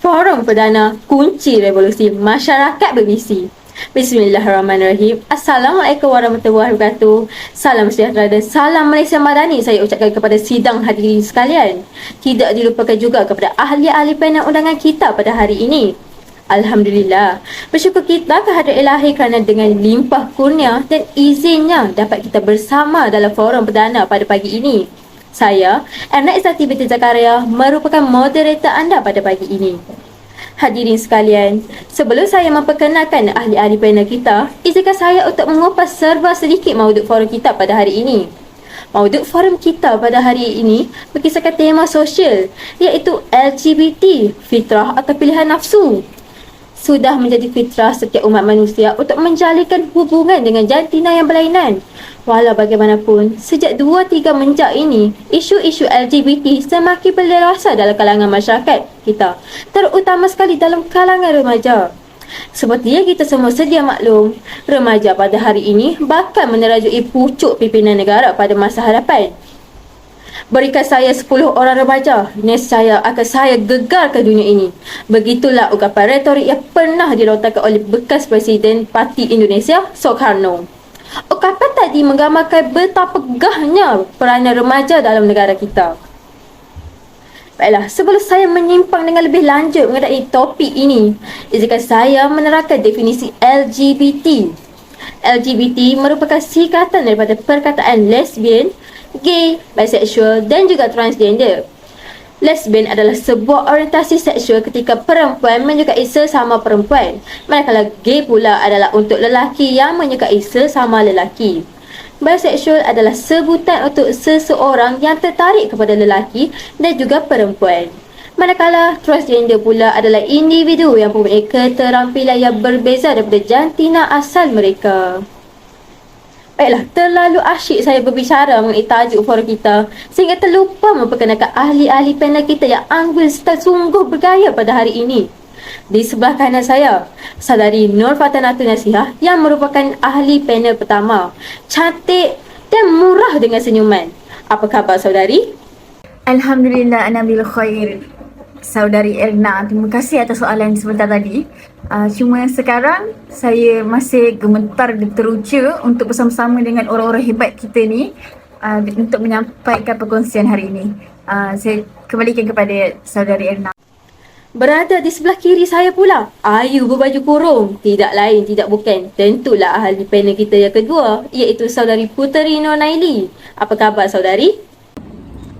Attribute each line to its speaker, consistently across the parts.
Speaker 1: Forum Perdana Kunci Revolusi Masyarakat Berbisi. Bismillahirrahmanirrahim. Assalamualaikum warahmatullahi wabarakatuh. Salam sejahtera dan salam Malaysia Madani saya ucapkan kepada sidang hadirin sekalian. Tidak dilupakan juga kepada ahli-ahli panel undangan kita pada hari ini. Alhamdulillah, bersyukur kita kehadirat Ilahi kerana dengan limpah kurnia dan izinnya dapat kita bersama dalam forum perdana pada pagi ini. Saya, Erna Izzati binti Zakaria, merupakan moderator anda pada pagi ini. Hadirin sekalian, sebelum saya memperkenalkan ahli-ahli panel kita, izinkan saya untuk mengupas serba sedikit mauduk forum kita pada hari ini. Mauduk forum kita pada hari ini berkisahkan tema sosial, iaitu LGBT, fitrah atau pilihan nafsu. Sudah menjadi fitrah setiap umat manusia untuk menjalinkan hubungan dengan jantina yang berlainan. Walau bagaimanapun, sejak 2-3 menjak ini, isu-isu LGBT semakin berdewasa dalam kalangan masyarakat kita, terutama sekali dalam kalangan remaja. Seperti yang kita semua sedia maklum, remaja pada hari ini bakal menerajui pucuk pimpinan negara pada masa hadapan. Berikan saya 10 orang remaja, nescaya akan saya gegarkan dunia ini. Begitulah ungkapan retorik yang pernah dilontarkan oleh bekas Presiden Parti Indonesia, Soekarno. Ungkapan tadi menggambarkan betapa gahnya peranan remaja dalam negara kita. Baiklah, sebelum saya menyimpang dengan lebih lanjut mengenai topik ini, izinkan saya menerangkan definisi LGBT. LGBT merupakan singkatan daripada perkataan lesbian, gay, bisexual dan juga transgender. Lesbian adalah sebuah orientasi seksual ketika perempuan menyukai sesama perempuan, manakala gay pula adalah untuk lelaki yang menyukai sesama lelaki. Bisexual adalah sebutan untuk seseorang yang tertarik kepada lelaki dan juga perempuan. Manakala transgender pula adalah individu yang mempunyai keterampilan yang berbeza daripada jantina asal mereka. Baiklah, terlalu asyik saya berbicara mengenai tajuk forum kita sehingga terlupa memperkenalkan ahli-ahli panel kita yang anggun serta sungguh bergaya pada hari ini. Di sebelah kanan saya, saudari Nur Fatanatun Nasihah yang merupakan ahli panel pertama. Cantik dan murah dengan senyuman. Apa khabar saudari?
Speaker 2: Alhamdulillah, ana bil khair. Saudari Erna, terima kasih atas soalan sebentar tadi. Cuma sekarang saya masih gemetar dan teruja untuk bersama-sama dengan orang-orang hebat kita ni untuk menyampaikan perkongsian hari ini. Saya kembalikan kepada saudari Erna.
Speaker 1: Berada di sebelah kiri saya pula, Ayu berbaju kurung. Tidak lain, tidak bukan. Tentulah ahli panel kita yang kedua, iaitu saudari Puteri Nur Naili. Apa khabar saudari?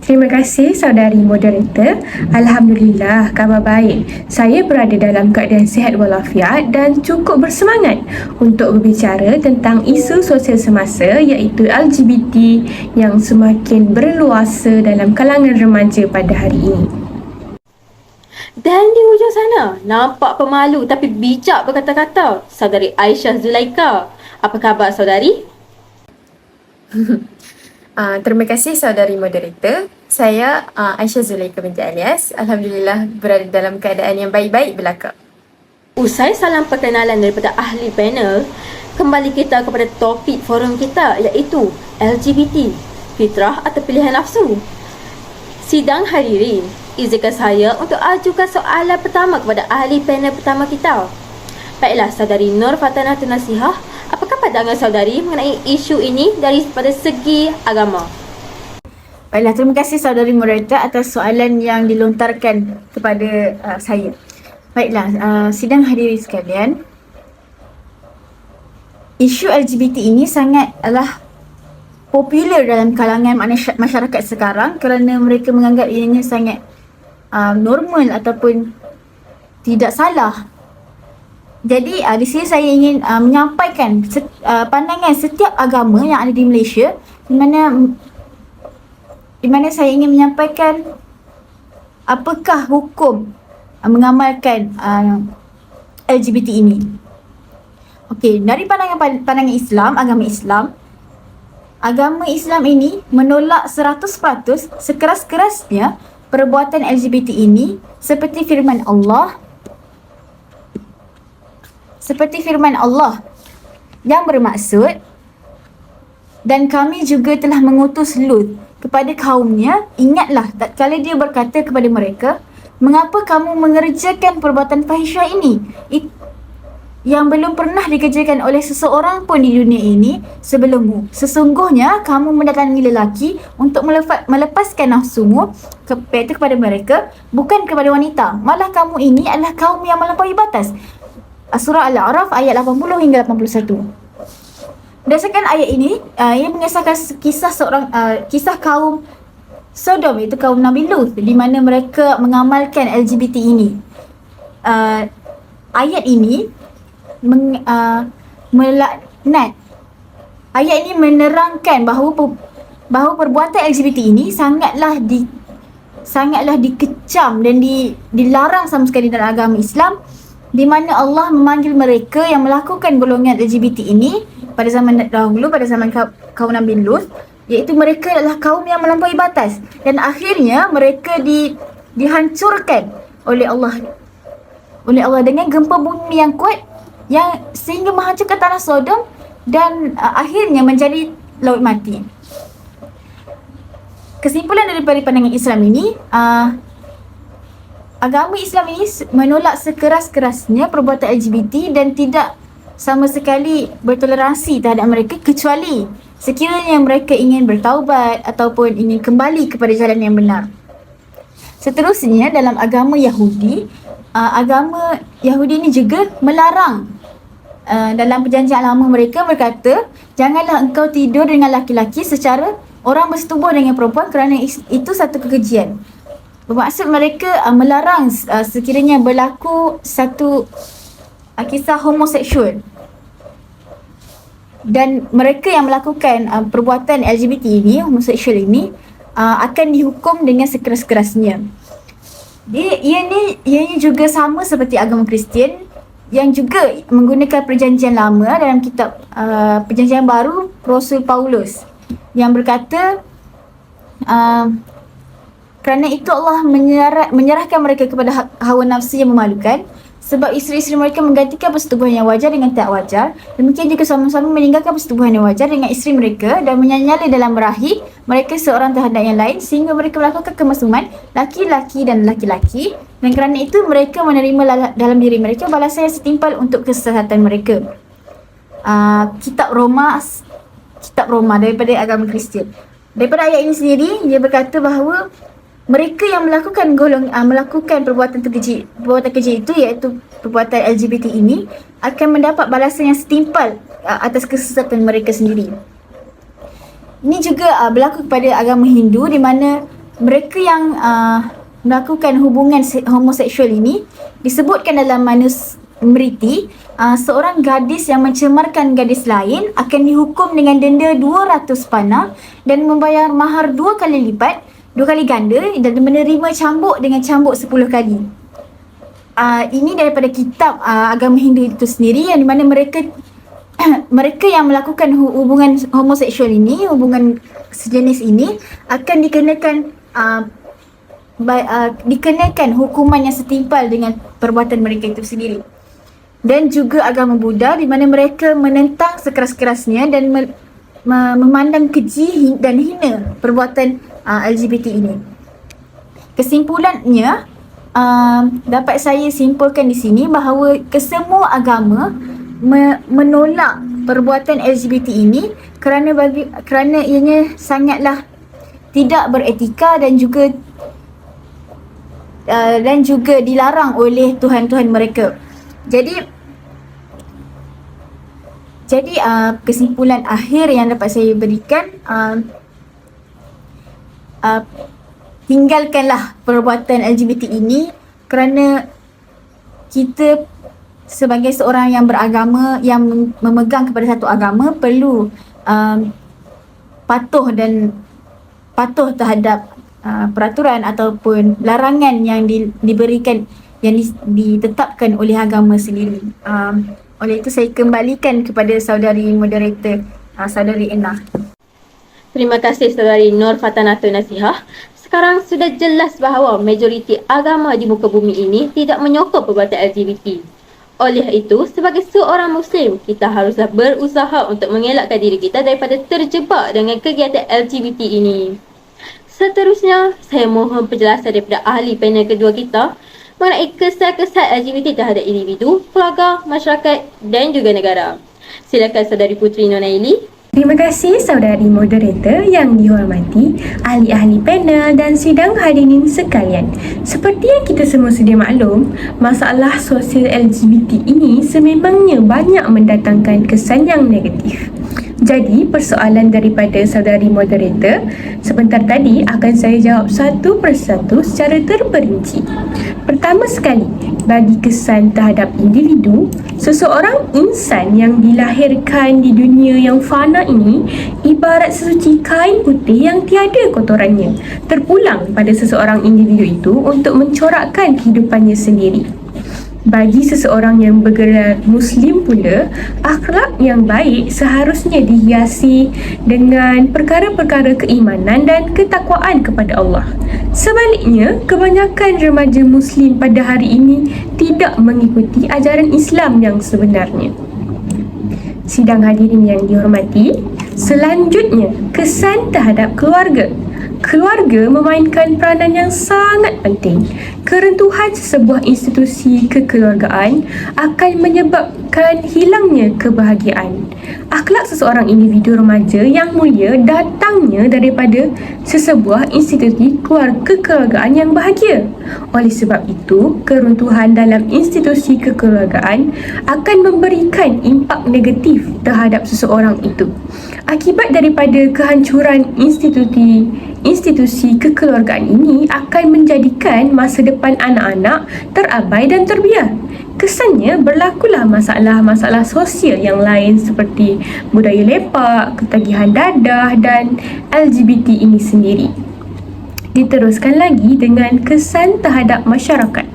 Speaker 3: Terima kasih saudari moderator. Alhamdulillah, khabar baik. Saya berada dalam keadaan sihat walafiat dan cukup bersemangat untuk berbicara tentang isu sosial semasa iaitu LGBT yang semakin berluasa dalam kalangan remaja pada hari ini.
Speaker 1: Dan di hujung sana, nampak pemalu tapi bijak berkata-kata, saudari Aisyah Zulaika. Apa khabar saudari?
Speaker 2: Terima kasih saudari moderator. Saya Aisyah Zulaika binti Alias. Alhamdulillah berada dalam keadaan yang baik-baik belaka.
Speaker 1: Usai salam perkenalan daripada ahli panel, kembali kita kepada topik forum kita iaitu LGBT, fitrah atau pilihan nafsu. Sidang hadirin, izinkan saya untuk ajukan soalan pertama kepada ahli panel pertama kita. Baiklah, saudari Nur Fatanatun Nasihah, apakah pandangan saudari mengenai isu ini daripada segi agama?
Speaker 2: Baiklah, terima kasih saudari moderator atas soalan yang dilontarkan kepada saya. Baiklah, sidang hadirin sekalian, isu LGBT ini sangatlah popular dalam kalangan masyarakat sekarang kerana mereka menganggap ianya sangat normal ataupun tidak salah. Jadi di sini saya ingin menyampaikan pandangan setiap agama yang ada di Malaysia di mana saya ingin menyampaikan apakah hukum mengamalkan LGBT ini. Okey, dari pandangan Islam, agama Islam ini menolak 100% sekeras-kerasnya perbuatan LGBT ini seperti firman Allah yang bermaksud, dan kami juga telah mengutus Lut kepada kaumnya, ingatlah tatkala dia berkata kepada mereka, Mengapa kamu mengerjakan perbuatan fahisyah ini? Yang belum pernah dikerjakan oleh seseorang pun di dunia ini sebelummu. Sesungguhnya kamu mendatangi lelaki untuk melepaskan nafsumu kepada mereka, bukan kepada wanita. Malah kamu ini adalah kaum yang melampaui batas. Surah Al-A'raf ayat 80 hingga 81. Berdasarkan ayat ini, ia mengisahkan kisah kaum Sodom, iaitu kaum Nabi Lut, di mana mereka mengamalkan LGBT ini. Ayat ini melaknat. Ayat ini menerangkan bahawa perbuatan LGBT ini sangatlah dikecam dan dilarang sama sekali dalam agama Islam, di mana Allah memanggil mereka yang melakukan golongan LGBT ini pada zaman dahulu, pada zaman kaum Nabi Lut, iaitu mereka adalah kaum yang melampaui batas, dan akhirnya mereka dihancurkan oleh Allah dengan gempa bumi yang kuat yang sehingga menghancurkan tanah Sodom dan akhirnya menjadi laut mati. Kesimpulan daripada pandangan Islam ini, agama Islam ini menolak sekeras-kerasnya perbuatan LGBT dan tidak sama sekali bertoleransi terhadap mereka, kecuali sekiranya mereka ingin bertaubat ataupun ingin kembali kepada jalan yang benar. Seterusnya, dalam agama Yahudi ini juga melarang. Dalam perjanjian lama mereka berkata, janganlah engkau tidur dengan laki-laki secara orang bersetubuh dengan perempuan kerana itu satu kekejian. Bermaksud mereka melarang sekiranya berlaku satu kisah homoseksual. Dan mereka yang melakukan perbuatan LGBT ini, homoseksual ini, akan dihukum dengan sekeras-kerasnya. Ianya juga sama seperti agama Kristian yang juga menggunakan perjanjian lama dalam kitab perjanjian baru Rasul Paulus yang berkata, kerana itu Allah menyerahkan mereka kepada hawa nafsu yang memalukan, sebab isteri-isteri mereka menggantikan persetubuhan yang wajar dengan tak wajar. Demikian juga sama-sama meninggalkan persetubuhan yang wajar dengan isteri mereka dan menyala dalam berahi mereka seorang terhadap yang lain, sehingga mereka melakukan kemasuman laki-laki dan laki-laki, dan kerana itu mereka menerima dalam diri mereka balasan yang setimpal untuk kesesatan mereka. Kitab Roma daripada agama Kristian. Daripada ayat ini sendiri, dia berkata bahawa mereka yang melakukan perbuatan keji itu, iaitu perbuatan LGBT ini, akan mendapat balasan yang setimpal atas kesesatan mereka sendiri. Ini juga berlaku kepada agama Hindu, di mana mereka yang melakukan hubungan homoseksual ini disebutkan dalam Manusmriti, seorang gadis yang mencemarkan gadis lain akan dihukum dengan denda 200 panah dan membayar mahar 2 kali ganda dan menerima cambuk dengan cambuk 10 kali. Ini daripada kitab agama Hindu itu sendiri, yang di mana mereka yang melakukan hubungan homoseksual ini, hubungan sejenis ini, akan dikenakan hukuman yang setimpal dengan perbuatan mereka itu sendiri. Dan juga agama Buddha, di mana mereka menentang sekeras-kerasnya dan memandang keji dan hina perbuatan LGBT ini. Kesimpulannya, dapat saya simpulkan di sini bahawa kesemua agama menolak perbuatan LGBT ini kerana ianya sangatlah tidak beretika dan juga dilarang oleh Tuhan-Tuhan mereka. Jadi kesimpulan akhir yang dapat saya berikan, tinggalkanlah perbuatan LGBT ini, kerana kita sebagai seorang yang beragama, yang memegang kepada satu agama, perlu patuh terhadap peraturan ataupun larangan yang diberikan, yang ditetapkan oleh agama sendiri. Oleh itu saya kembalikan kepada saudari moderator, saudari Ena.
Speaker 1: Terima kasih saudari Nur Fatanatul Nasihah. Sekarang sudah jelas bahawa majoriti agama di muka bumi ini tidak menyokong perbuatan LGBT. Oleh itu, sebagai seorang Muslim, kita haruslah berusaha untuk mengelakkan diri kita daripada terjebak dengan kegiatan LGBT ini. Seterusnya, saya mohon penjelasan daripada ahli panel kedua kita mengenai kesan-kesan LGBT terhadap individu, keluarga, masyarakat dan juga negara. Silakan Saudari Puteri Nonaili.
Speaker 3: Terima kasih saudari moderator yang dihormati, ahli-ahli panel dan sidang hadirin sekalian. Seperti yang kita semua sedia maklum, masalah sosial LGBT ini sememangnya banyak mendatangkan kesan yang negatif. Jadi, persoalan daripada saudari moderator sebentar tadi akan saya jawab satu persatu secara terperinci. Pertama sekali, bagi kesan terhadap individu, seseorang insan yang dilahirkan di dunia yang fana ini ibarat sesuci kain putih yang tiada kotorannya, terpulang pada seseorang individu itu untuk mencorakkan kehidupannya sendiri. Bagi seseorang yang bergelar Muslim pula, akhlak yang baik seharusnya dihiasi dengan perkara-perkara keimanan dan ketakwaan kepada Allah. Sebaliknya, kebanyakan remaja Muslim pada hari ini tidak mengikuti ajaran Islam yang sebenarnya. Sidang hadirin yang dihormati, selanjutnya kesan terhadap keluarga. Keluarga memainkan peranan yang sangat penting. Keruntuhan sebuah institusi kekeluargaan akan menyebabkan hilangnya kebahagiaan. Akhlak seseorang individu remaja yang mulia datangnya daripada sesebuah institusi kekeluargaan yang bahagia. Oleh sebab itu, keruntuhan dalam institusi kekeluargaan akan memberikan impak negatif terhadap seseorang itu. Akibat daripada kehancuran institusi kekeluargaan ini akan menjadikan masa depan anak-anak terabai dan terbiar. Kesannya berlakulah masalah-masalah sosial yang lain seperti budaya lepak, ketagihan dadah dan LGBT ini sendiri. Diteruskan lagi dengan kesan terhadap masyarakat.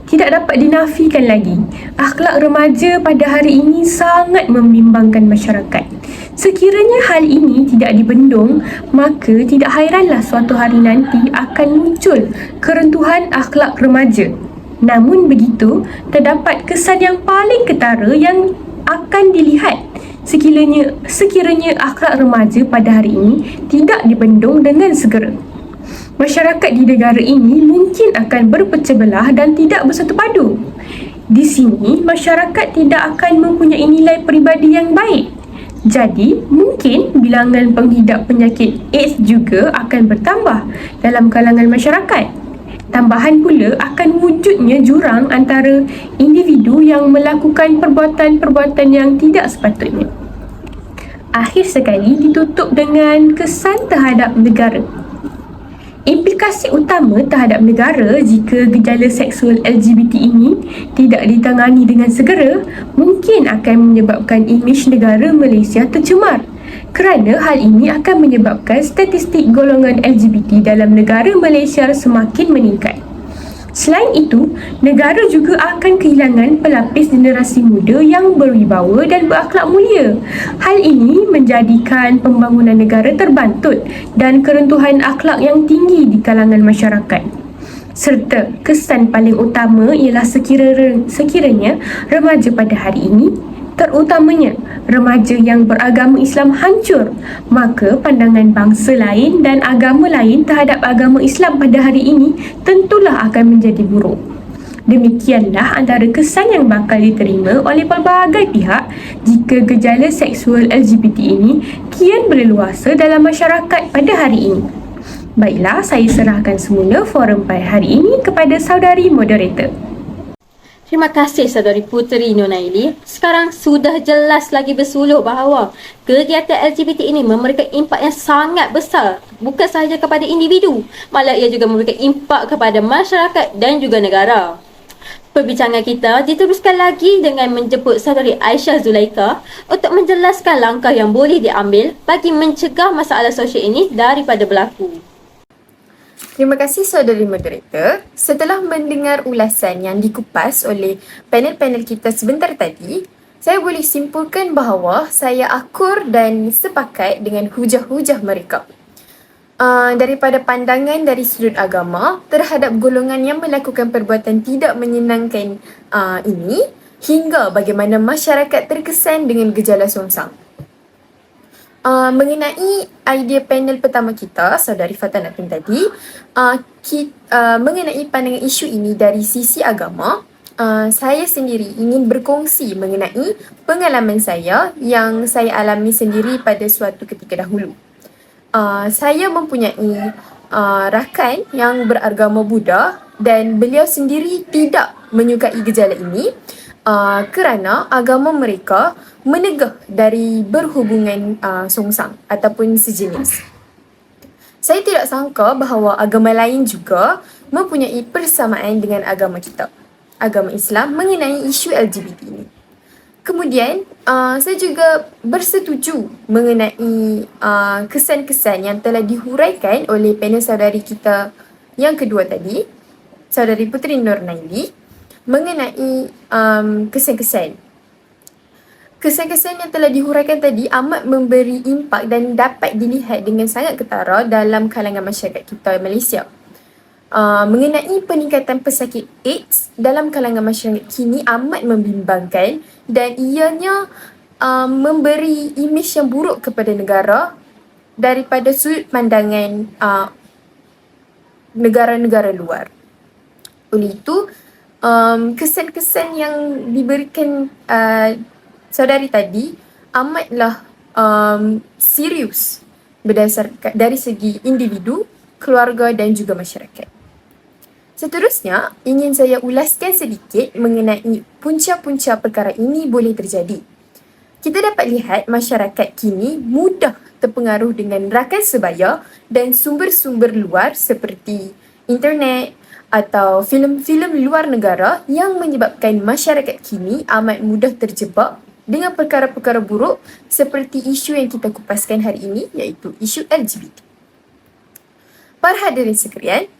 Speaker 3: Tidak dapat dinafikan lagi, akhlak remaja pada hari ini sangat membimbangkan masyarakat. Sekiranya hal ini tidak dibendung, maka tidak hairanlah suatu hari nanti akan muncul keruntuhan akhlak remaja. Namun begitu, terdapat kesan yang paling ketara yang akan dilihat sekiranya akhlak remaja pada hari ini tidak dibendung dengan segera. Masyarakat di negara ini mungkin akan berpecah belah dan tidak bersatu padu. Di sini, masyarakat tidak akan mempunyai nilai peribadi yang baik. Jadi, mungkin bilangan penghidap penyakit AIDS juga akan bertambah dalam kalangan masyarakat. Tambahan pula akan wujudnya jurang antara individu yang melakukan perbuatan-perbuatan yang tidak sepatutnya. Akhir sekali ditutup dengan kesan terhadap negara. Implikasi utama terhadap negara jika gejala seksual LGBT ini tidak ditangani dengan segera mungkin akan menyebabkan imej negara Malaysia tercemar, kerana hal ini akan menyebabkan statistik golongan LGBT dalam negara Malaysia semakin meningkat. Selain itu, negara juga akan kehilangan pelapis generasi muda yang berwibawa dan berakhlak mulia. Hal ini menjadikan pembangunan negara terbantut dan keruntuhan akhlak yang tinggi di kalangan masyarakat. Serta kesan paling utama ialah sekiranya remaja pada hari ini, terutamanya remaja yang beragama Islam hancur, maka pandangan bangsa lain dan agama lain terhadap agama Islam pada hari ini tentulah akan menjadi buruk. Demikianlah antara kesan yang bakal diterima oleh pelbagai pihak jika gejala seksual LGBT ini kian berleluasa dalam masyarakat pada hari ini. Baiklah, saya serahkan semula forum pada hari ini kepada saudari moderator.
Speaker 1: Terima kasih Saudari Puteri Nonaili. Sekarang sudah jelas lagi bersuluh bahawa kegiatan LGBT ini memberikan impak yang sangat besar, bukan sahaja kepada individu, malah ia juga memberikan impak kepada masyarakat dan juga negara. Perbincangan kita diteruskan lagi dengan menjemput Saudari Aisyah Zulaika untuk menjelaskan langkah yang boleh diambil bagi mencegah masalah sosial ini daripada berlaku.
Speaker 4: Terima kasih saudari moderator. Setelah mendengar ulasan yang dikupas oleh panel-panel kita sebentar tadi, saya boleh simpulkan bahawa saya akur dan sepakat dengan hujah-hujah mereka. Daripada pandangan dari sudut agama terhadap golongan yang melakukan perbuatan tidak menyenangkan ini, hingga bagaimana masyarakat terkesan dengan gejala songsang. Mengenai idea panel pertama kita, Saudari Fatanatun tadi, mengenai pandangan isu ini dari sisi agama, saya sendiri ingin berkongsi mengenai pengalaman saya yang saya alami sendiri pada suatu ketika dahulu. Saya mempunyai rakan yang beragama Buddha dan beliau sendiri tidak menyukai gejala ini kerana agama mereka menegah dari berhubungan songsang ataupun sejenis. Saya tidak sangka bahawa agama lain juga mempunyai persamaan dengan agama kita, agama Islam, mengenai isu LGBT ini. Kemudian, saya juga bersetuju mengenai kesan-kesan yang telah dihuraikan oleh panel saudari kita yang kedua tadi, Saudari Puteri Nur Naili, mengenai kesan-kesan. Kesan-kesan yang telah dihuraikan tadi amat memberi impak dan dapat dilihat dengan sangat ketara dalam kalangan masyarakat kita Malaysia. Mengenai peningkatan pesakit AIDS dalam kalangan masyarakat kini amat membimbangkan dan ianya memberi imej yang buruk kepada negara daripada sudut pandangan negara-negara luar. Oleh itu, kesan-kesan yang diberikan saudari tadi amatlah serius berdasarkan dari segi individu, keluarga dan juga masyarakat. Seterusnya, ingin saya ulaskan sedikit mengenai punca-punca perkara ini boleh terjadi. Kita dapat lihat masyarakat kini mudah terpengaruh dengan rakan sebaya dan sumber-sumber luar seperti internet atau filem-filem luar negara yang menyebabkan masyarakat kini amat mudah terjebak dengan perkara-perkara buruk seperti isu yang kita kupaskan hari ini, iaitu isu LGBT. Para hadirin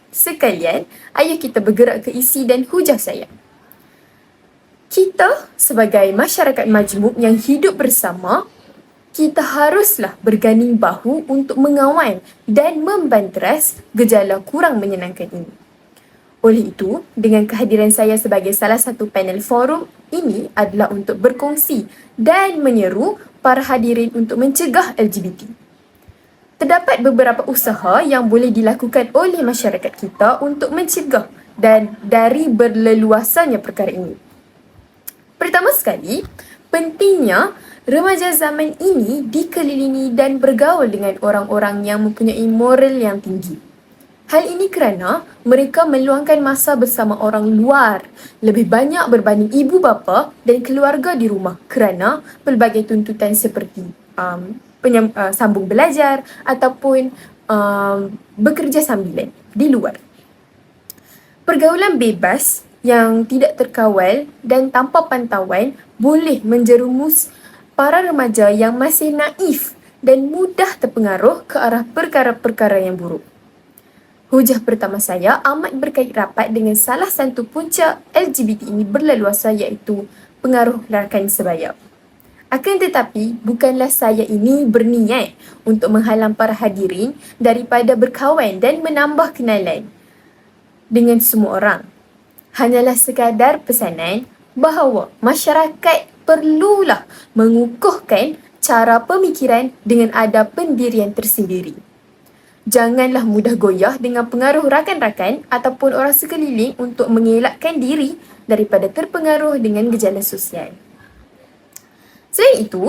Speaker 4: sekalian, ayuh kita bergerak ke isi dan hujah saya. Kita sebagai masyarakat majmuk yang hidup bersama, kita haruslah berganding bahu untuk mengawal dan membanteras gejala kurang menyenangkan ini. Oleh itu, dengan kehadiran saya sebagai salah satu panel forum ini adalah untuk berkongsi dan menyeru para hadirin untuk mencegah LGBT. Terdapat beberapa usaha yang boleh dilakukan oleh masyarakat kita untuk mencegah dan dari berleluasannya perkara ini. Pertama sekali, pentingnya remaja zaman ini dikelilingi dan bergaul dengan orang-orang yang mempunyai moral yang tinggi. Hal ini kerana mereka meluangkan masa bersama orang luar lebih banyak berbanding ibu bapa dan keluarga di rumah kerana pelbagai tuntutan seperti sambung belajar ataupun bekerja sambilan di luar. Pergaulan bebas yang tidak terkawal dan tanpa pantauan boleh menjerumus para remaja yang masih naif dan mudah terpengaruh ke arah perkara-perkara yang buruk. Hujah pertama saya amat berkait rapat dengan salah satu punca LGBT ini berleluasa, iaitu pengaruh rakan sebaya. Akan tetapi, bukanlah saya ini berniat untuk menghalang para hadirin daripada berkawan dan menambah kenalan dengan semua orang. Hanyalah sekadar pesanan bahawa masyarakat perlulah mengukuhkan cara pemikiran dengan adab pendirian tersendiri. Janganlah mudah goyah dengan pengaruh rakan-rakan ataupun orang sekeliling untuk mengelakkan diri daripada terpengaruh dengan gejala sosial. Selain itu,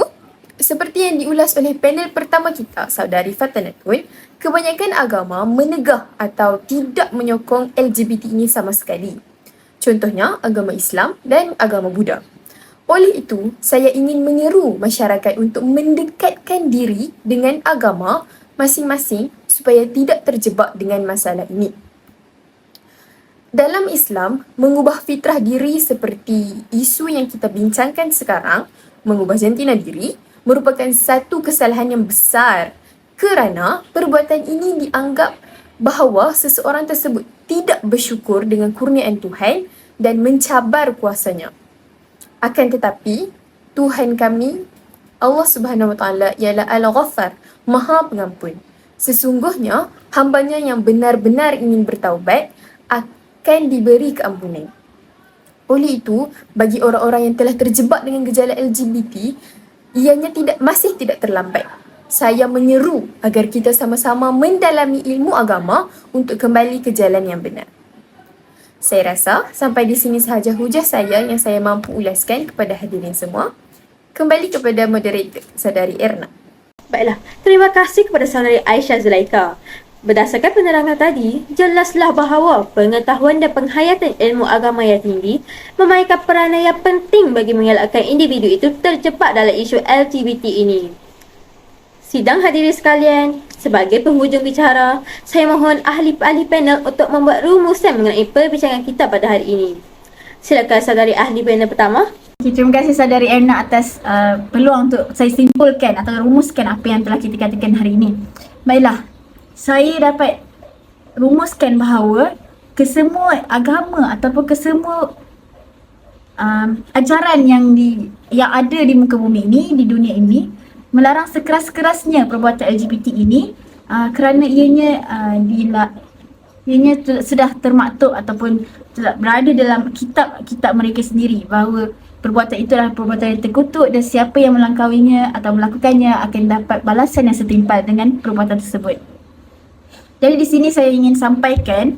Speaker 4: seperti yang diulas oleh panel pertama kita, Saudari Fatanatun, kebanyakan agama menegah atau tidak menyokong LGBT ini sama sekali. Contohnya, agama Islam dan agama Buddha. Oleh itu, saya ingin menyeru masyarakat untuk mendekatkan diri dengan agama masing-masing supaya tidak terjebak dengan masalah ini. Dalam Islam, mengubah fitrah diri seperti isu yang kita bincangkan sekarang, mengubah jantina diri, merupakan satu kesalahan yang besar kerana perbuatan ini dianggap bahawa seseorang tersebut tidak bersyukur dengan kurniaan Tuhan dan mencabar kuasanya. Akan tetapi, Tuhan kami, Allah Subhanahu Wa Taala, ialah Al-Ghaffar, Maha Pengampun. Sesungguhnya, hambanya yang benar-benar ingin bertaubat akan diberi keampunan. Oleh itu, bagi orang-orang yang telah terjebak dengan gejala LGBT, ianya masih tidak terlambat. saya menyeru agar kita sama-sama mendalami ilmu agama untuk kembali ke jalan yang benar. Saya rasa sampai di sini sahaja hujah saya yang saya mampu ulaskan kepada hadirin semua. Kembali kepada moderator, Saudari Erna.
Speaker 1: Baiklah, terima kasih kepada saudari Aisyah Zulaika. Berdasarkan penerangan tadi, jelaslah bahawa pengetahuan dan penghayatan ilmu agama yang tinggi memainkan peranan yang penting bagi mengelakkan individu itu terjebak dalam isu LGBT ini. Sidang hadirin sekalian, sebagai penghujung bicara, saya mohon ahli-ahli panel untuk membuat rumusan mengenai perbincangan kita pada hari ini. Silakan saudari ahli panel pertama.
Speaker 2: Okay, terima kasih saudari Erna atas peluang untuk saya simpulkan atau rumuskan apa yang telah kita katakan hari ini. Baiklah, saya dapat rumuskan bahawa kesemua agama ataupun kesemua ajaran yang ada di muka bumi ini, di dunia ini, melarang sekeras-kerasnya perbuatan LGBT ini kerana ianya sudah termaktub ataupun telah berada dalam kitab mereka sendiri bahawa perbuatan itu adalah perbuatan yang terkutuk dan siapa yang melangkahinya atau melakukannya akan dapat balasan yang setimpal dengan perbuatan tersebut. Jadi di sini saya ingin sampaikan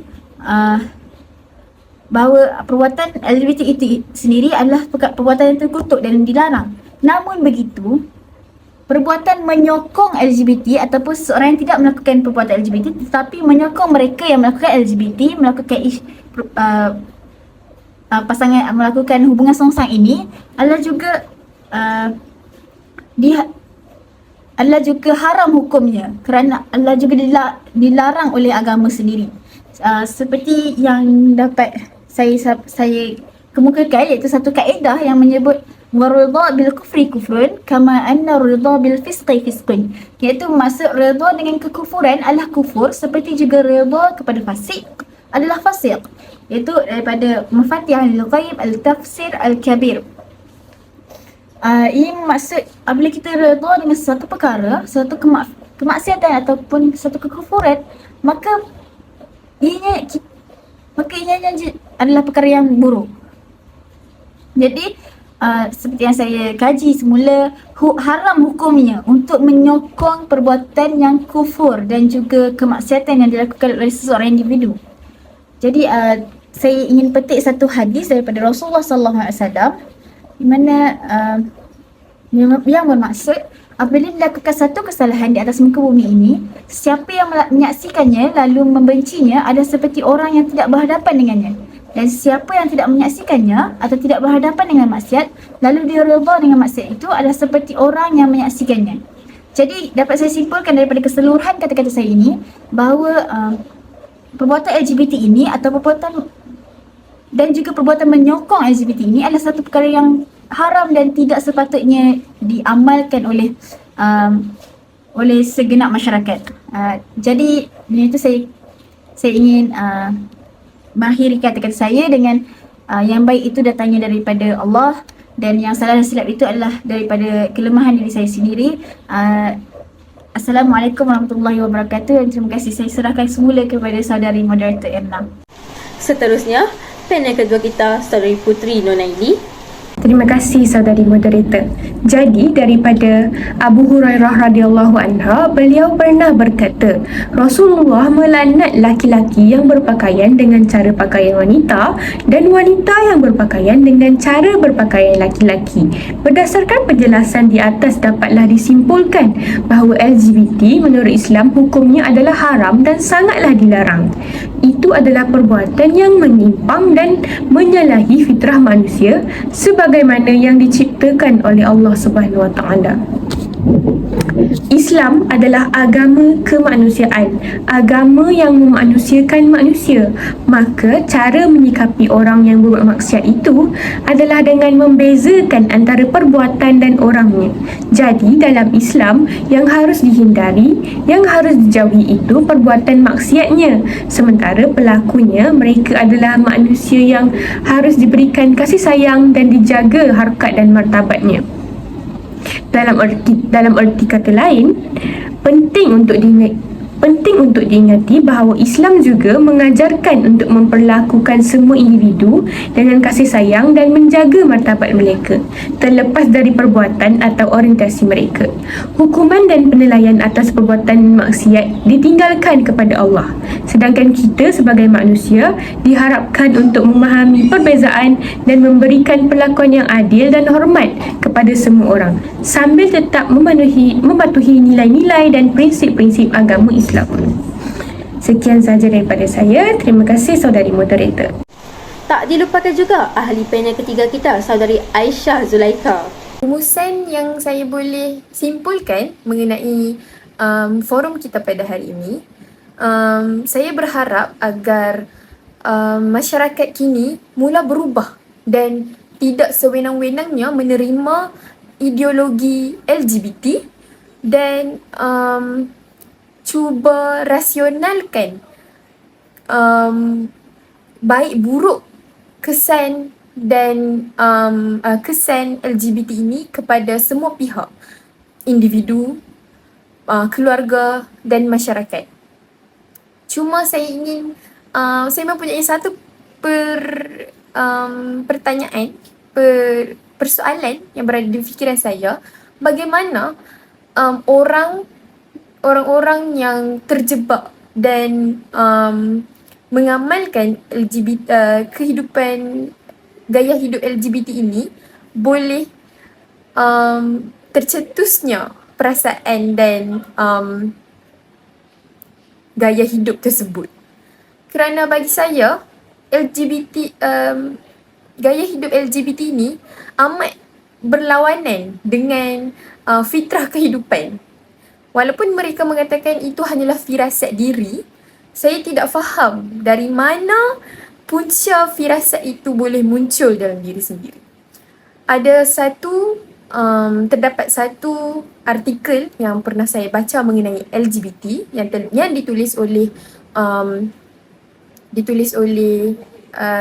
Speaker 2: bahawa perbuatan LGBT itu sendiri adalah perbuatan yang terkutuk dan dilarang. Namun begitu, perbuatan menyokong LGBT ataupun seseorang yang tidak melakukan perbuatan LGBT tetapi menyokong mereka yang melakukan LGBT melakukan pasangan melakukan hubungan songsang ini adalah juga adalah juga haram hukumnya kerana adalah juga dilarang oleh agama sendiri. Seperti yang dapat saya kemukakan, iaitu satu kaedah yang menyebut waridha bil kufri kufrun kama anna ridha bil fisqi fisqun, iaitu maksud redha dengan kekufuran adalah kufur seperti juga redha kepada fasik adalah fasik, iaitu daripada Mafatihul Ghaib al-Tafsir al-Kabir. Ini maksud apabila kita redha dengan sesuatu perkara, suatu kemaksiatan ataupun satu kekufuran, maka ianya adalah perkara yang buruk. Jadi seperti yang saya kaji semula, haram hukumnya untuk menyokong perbuatan yang kufur dan juga kemaksiatan yang dilakukan oleh seseorang individu. Jadi saya ingin petik satu hadis daripada Rasulullah SAW di mana yang bermaksud apabila dilakukan satu kesalahan di atas muka bumi ini, siapa yang menyaksikannya lalu membencinya adalah seperti orang yang tidak berhadapan dengannya. Dan siapa yang tidak menyaksikannya atau tidak berhadapan dengan maksiat lalu dia redha dengan maksiat itu adalah seperti orang yang menyaksikannya. Jadi dapat saya simpulkan daripada keseluruhan kata-kata saya ini bahawa perbuatan LGBT ini atau perbuatan dan juga perbuatan menyokong LGBT ini adalah satu perkara yang haram dan tidak sepatutnya diamalkan oleh segenap masyarakat. Jadi dengan itu saya ingin mengakhiri kata-kata saya dengan yang baik itu datangnya daripada Allah dan yang salah dan silap itu adalah daripada kelemahan diri saya sendiri. Assalamualaikum warahmatullahi wabarakatuh dan terima kasih. Saya serahkan semula kepada saudari moderator Erna.
Speaker 1: Seterusnya, panel kedua kita, saudari Putri Nonaili.
Speaker 3: Terima kasih saudari moderator. Jadi daripada Abu Hurairah radhiyallahu anha, beliau pernah berkata, Rasulullah melaknat laki-laki yang berpakaian dengan cara pakaian wanita dan wanita yang berpakaian dengan cara berpakaian laki-laki. Berdasarkan penjelasan di atas dapatlah disimpulkan bahawa LGBT menurut Islam hukumnya adalah haram dan sangatlah dilarang. Itu adalah perbuatan yang menyimpang dan menyalahi fitrah manusia sebagaimana yang diciptakan oleh Allah Subhanahu Wa Taala. Islam adalah agama kemanusiaan, agama yang memanusiakan manusia. Maka cara menyikapi orang yang berbuat maksiat itu adalah dengan membezakan antara perbuatan dan orangnya. Jadi dalam Islam yang harus dihindari, yang harus dijauhi itu perbuatan maksiatnya, sementara pelakunya mereka adalah manusia yang harus diberikan kasih sayang dan dijaga harkat dan martabatnya. Dalam erti kata lain, penting untuk Penting untuk diingati bahawa Islam juga mengajarkan untuk memperlakukan semua individu dengan kasih sayang dan menjaga martabat mereka, terlepas dari perbuatan atau orientasi mereka. Hukuman dan penilaian atas perbuatan maksiat ditinggalkan kepada Allah, sedangkan kita sebagai manusia diharapkan untuk memahami perbezaan dan memberikan perlakuan yang adil dan hormat kepada semua orang, sambil tetap mematuhi nilai-nilai dan prinsip-prinsip agama Islam. Sekian sahaja daripada saya. Terima kasih saudari moderator.
Speaker 1: Tak dilupakan juga ahli panel ketiga kita, saudari Aisyah Zulaika.
Speaker 4: Rumusan yang saya boleh simpulkan mengenai forum kita pada hari ini, saya berharap agar masyarakat kini mula berubah dan tidak sewenang-wenangnya menerima ideologi LGBT dan cuba rasionalkan baik buruk kesan dan kesan LGBT ini kepada semua pihak, individu, keluarga dan masyarakat. Cuma saya ingin, saya mempunyai satu pertanyaan, persoalan yang berada di fikiran saya. Bagaimana orang-orang yang terjebak dan mengamalkan kehidupan gaya hidup LGBT ini boleh tercetusnya perasaan dan gaya hidup tersebut. Kerana bagi saya gaya hidup LGBT ini amat berlawanan dengan fitrah kehidupan. Walaupun mereka mengatakan itu hanyalah firasat diri, saya tidak faham dari mana punca firasat itu boleh muncul dalam diri sendiri. Terdapat satu artikel yang pernah saya baca mengenai LGBT yang ditulis oleh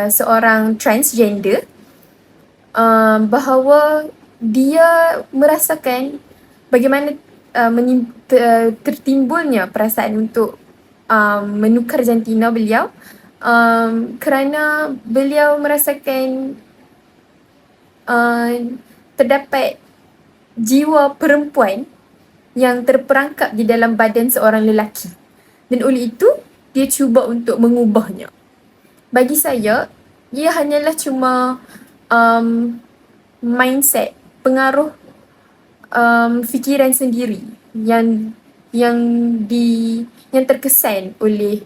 Speaker 4: seorang transgender, bahawa dia merasakan bagaimana tertimbulnya perasaan untuk menukar jantina beliau, kerana beliau merasakan terdapat jiwa perempuan yang terperangkap di dalam badan seorang lelaki, dan oleh itu dia cuba untuk mengubahnya. Bagi saya, ia hanyalah cuma mindset, pengaruh fikiran sendiri yang terkesan oleh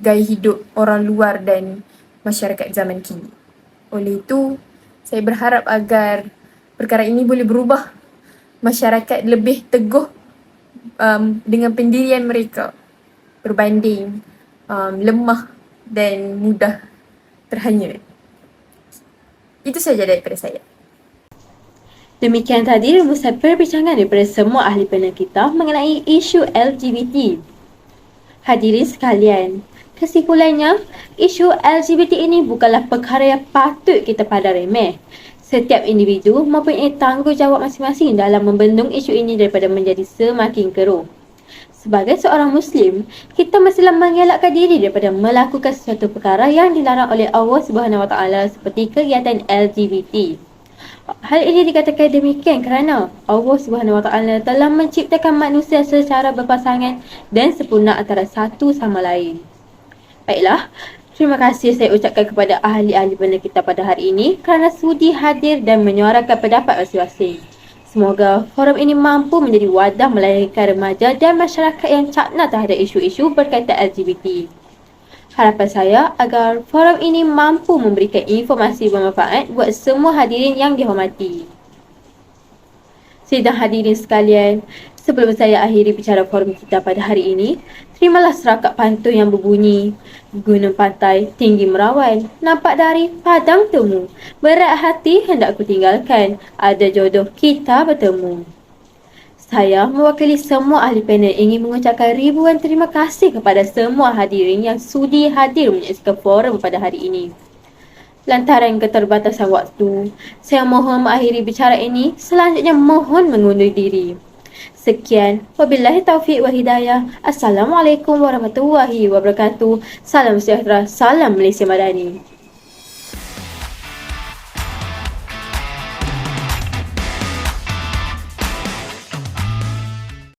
Speaker 4: gaya hidup orang luar dan masyarakat zaman kini. Oleh itu, saya berharap agar perkara ini boleh berubah. Masyarakat lebih teguh dengan pendirian mereka berbanding lemah dan mudah terhanyut. Itu saja daripada saya.
Speaker 1: Demikian tadi rumusan perbincangan daripada semua ahli panel kita mengenai isu LGBT. Hadirin sekalian, kesimpulannya, isu LGBT ini bukanlah perkara yang patut kita pandang remeh. Setiap individu mempunyai tanggungjawab masing-masing dalam membendung isu ini daripada menjadi semakin keruh. Sebagai seorang Muslim, kita mestilah mengelakkan diri daripada melakukan sesuatu perkara yang dilarang oleh Allah SWT seperti kegiatan LGBT. Hal ini dikatakan demikian kerana Allah SWT telah menciptakan manusia secara berpasangan dan sempurna antara satu sama lain. Baiklah, terima kasih saya ucapkan kepada ahli-ahli panel kita pada hari ini kerana sudi hadir dan menyuarakan pendapat masing-masing. Semoga forum ini mampu menjadi wadah melahirkan remaja dan masyarakat yang cakna terhadap isu-isu berkaitan LGBT. Harapan saya agar forum ini mampu memberikan informasi bermanfaat buat semua hadirin yang dihormati. Sidang hadirin sekalian, sebelum saya akhiri bicara forum kita pada hari ini, terimalah serakat pantun yang berbunyi, gunung pantai tinggi merawan, nampak dari padang temu, berat hati hendak ku tinggalkan, ada jodoh kita bertemu. Saya mewakili semua ahli panel ingin mengucapkan ribuan terima kasih kepada semua hadirin yang sudi hadir menyaksikan forum pada hari ini. Lantaran keterbatasan waktu, saya mohon mengakhiri bicara ini, selanjutnya mohon mengundur diri. Sekian, wabillahi taufiq wal hidayah. Assalamualaikum warahmatullahi wabarakatuh. Salam sejahtera, salam Malaysia Madani.